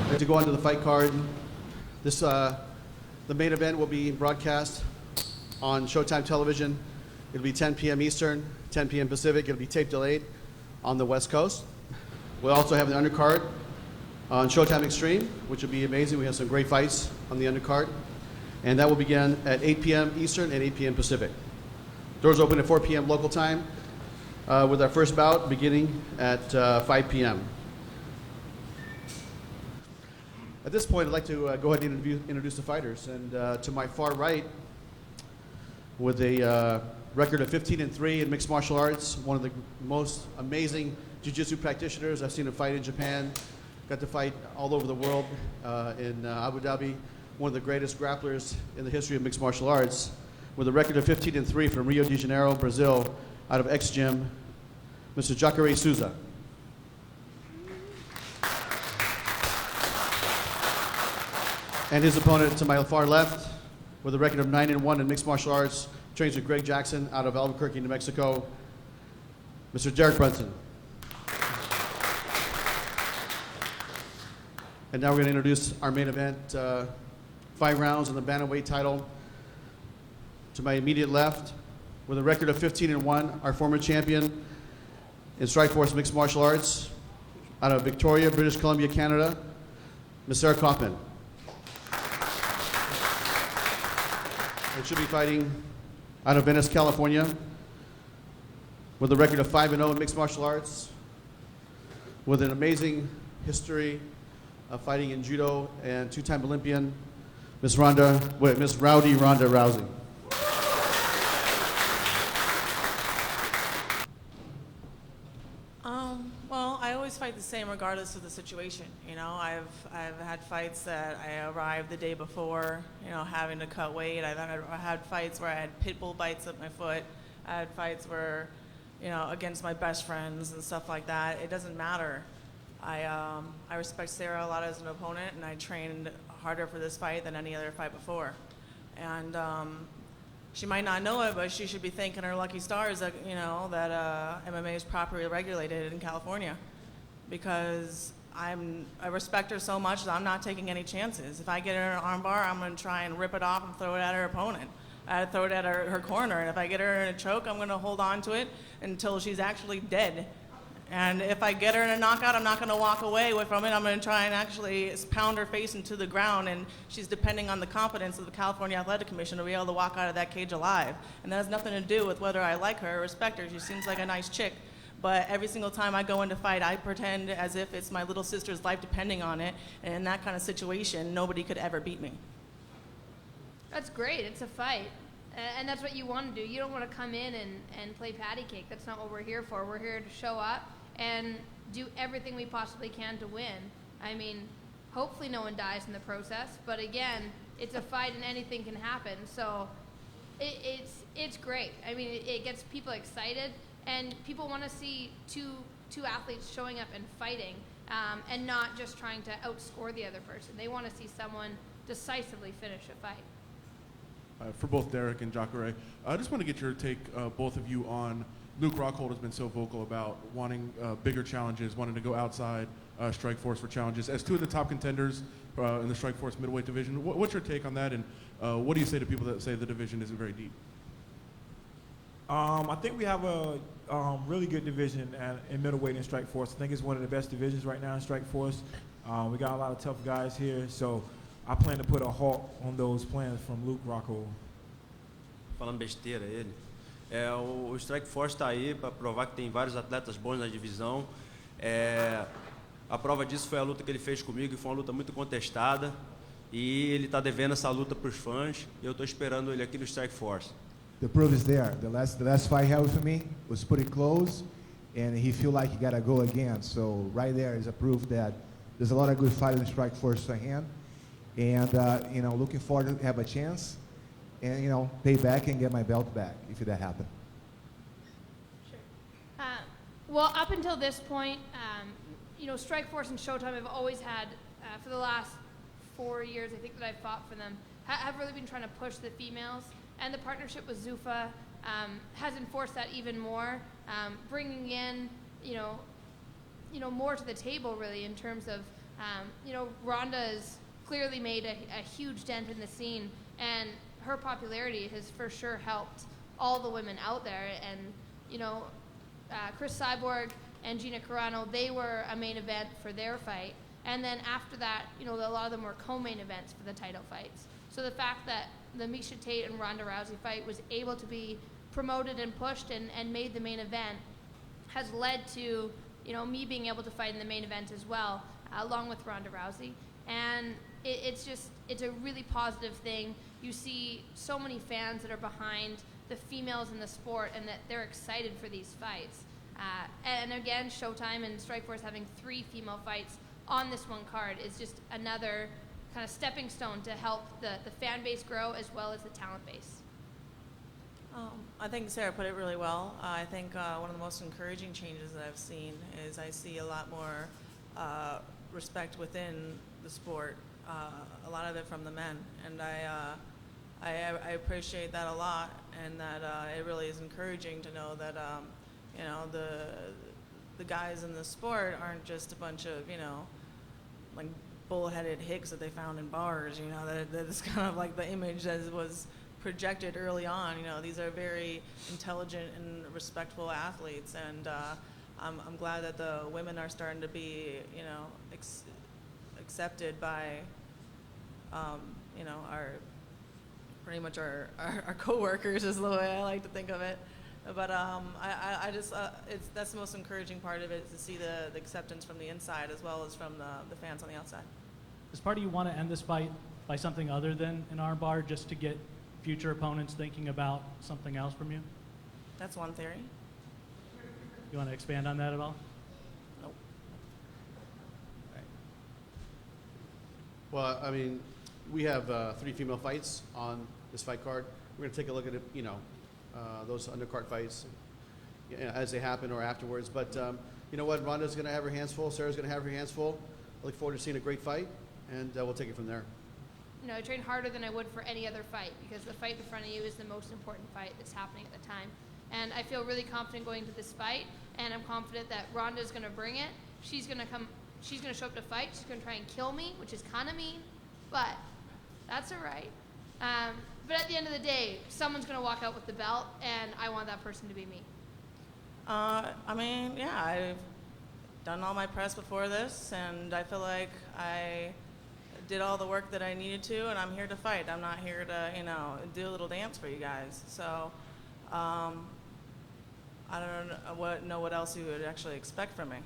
I'd like to go on to the fight card. This, the main event will be broadcast on Showtime Television. It'll be 10 p.m. Eastern, 10 p.m. Pacific. It'll be tape delayed on the West Coast. We'll also have the undercard on Showtime Extreme, which will be amazing. We have some great fights on the undercard. And that will begin at 8 p.m. Eastern and 8 p.m. Pacific. Doors open at 4 p.m. local time, with our first bout beginning at 5 p.m. At this point, I'd like to go ahead and introduce the fighters. And to my far right, with a record of 15-3 in mixed martial arts, one of the most amazing jiu-jitsu practitioners. I've seen him fight in Japan, got to fight all over the world in Abu Dhabi, one of the greatest grapplers in the history of mixed martial arts, with a record of 15-3 from Rio de Janeiro, Brazil, out of X-Gym, Mr. Jacare Souza. And his opponent to my far left, with a record of 9-1 in mixed martial arts, trains with Greg Jackson out of Albuquerque, New Mexico, Mr. Derek Brunson. And now we're going to introduce our main event, 5 rounds in the bantamweight title. To my immediate left, with a record of 15-1, our former champion in Strikeforce mixed martial arts, out of Victoria, British Columbia, Canada, Ms. Sarah Kaufman. And she'll be fighting out of Venice, California, with a record of 5-0 in mixed martial arts, with an amazing history of fighting in judo, and 2-time Olympian, Miss Rowdy Ronda Rousey. Well, I always fight the same regardless of the situation. You know, I've had fights that I arrived the day before, you know, having to cut weight. I had fights where I had pit bull bites at my foot. I had fights where, you know, against my best friends and stuff like that. It doesn't matter. I respect Sarah a lot as an opponent, and I trained harder for this fight than any other fight before. And she might not know it, but she should be thanking her lucky stars that, you know, that MMA is properly regulated in California, because I respect her so much that I'm not taking any chances. If I get her in an armbar, I'm going to try and rip it off and throw it at her opponent. I throw it at her corner, and if I get her in a choke, I'm going to hold on to it until she's actually dead. And if I get her in a knockout, I'm not going to walk away from it. I'm going to try and actually pound her face into the ground, and she's depending on the competence of the California Athletic Commission to be able to walk out of that cage alive. And that has nothing to do with whether I like her or respect her. She seems like a nice chick. But every single time I go into fight, I pretend as if it's my little sister's life depending on it. And in that kind of situation, nobody could ever beat me. That's great. It's a fight. And that's what you want to do. You don't want to come in and play patty cake. That's not what we're here for. We're here to show up and do everything we possibly can to win. I mean, hopefully no one dies in the process. But again, it's a fight and anything can happen. So it's great. I mean, it gets people excited. And people want to see two athletes showing up and fighting and not just trying to outscore the other person. They want to see someone decisively finish a fight. For both Derek and Jacare, I just want to get your take, both of you, on Luke Rockhold has been so vocal about wanting bigger challenges, wanting to go outside Strikeforce for challenges. As two of the top contenders in the Strikeforce middleweight division, what's your take on that, and what do you say to people that say the division isn't very deep? I think we have a really good division in middleweight in Strikeforce. I think it's one of the best divisions right now in Strikeforce. We got a lot of tough guys here, so I plan to put a halt on those plans from Luke Rockhold. Falando besteira ele. O Strikeforce está aí para provar que tem vários atletas bons na divisão. A prova disso foi a luta que ele fez comigo, e foi uma luta muito contestada. E ele está devendo essa luta para os fãs. E eu estou esperando ele aqui no Strikeforce. The proof is there. The last fight he had with me was pretty close, and he feel like he got to go again. So right there is a proof that there's a lot of good fighters in Strikeforce ahead, and you know, looking forward to have a chance, and you know, pay back and get my belt back if that happens. Sure. Well, up until this point, you know, Strikeforce and Showtime have always had, for the last 4 years, I think that I've fought for them, have really been trying to push the females. And the partnership with Zuffa has enforced that even more, bringing in, you know, more to the table really in terms of Ronda has clearly made a huge dent in the scene, and her popularity has for sure helped all the women out there. And, Chris Cyborg and Gina Carano, they were a main event for their fight. And then after that, a lot of them were co-main events for the title fights. So the fact that the Mixta Tate and Ronda Rousey fight was able to be promoted and pushed and made the main event has led to, me being able to fight in the main event as well, along with Ronda Rousey. And it's a really positive thing. You see so many fans that are behind the females in the sport and that they're excited for these fights. And again, Showtime and Strikeforce having 3 female fights on this one card is just another kind of stepping stone to help the fan base grow as well as the talent base. I think Sarah put it really well. I think one of the most encouraging changes that I've seen is I see a lot more respect within the sport, a lot of it from the men, and I appreciate that a lot, and that it really is encouraging to know that the guys in the sport aren't just a bunch of like bullheaded hicks that they found in bars. That's kind of like the image that was projected early on. These are very intelligent and respectful athletes, and I'm glad that the women are starting to be accepted by our pretty much our coworkers is the way I like to think of it. But I just that's the most encouraging part of it, is to see the acceptance from the inside as well as from the fans on the outside. Does part of you want to end this fight by something other than an armbar, just to get future opponents thinking about something else from you? That's one theory. You want to expand on that at all? Nope. Well, I mean, we have 3 female fights on this fight card. We're going to take a look at it, those undercard fights as they happen or afterwards. But you know what? Ronda's going to have her hands full. Sarah's going to have her hands full. I look forward to seeing a great fight, and we'll take it from there. I train harder than I would for any other fight, because the fight in front of you is the most important fight that's happening at the time. And I feel really confident going to this fight, and I'm confident that Ronda's going to bring it. She's going to show up to fight. She's going to try and kill me, which is kind of mean, but that's all right. But at the end of the day, someone's going to walk out with the belt, and I want that person to be me. I've done all my press before this, and I feel like I did all the work that I needed to, and I'm here to fight. I'm not here to, do a little dance for you guys. So, I don't know what else you would actually expect from me.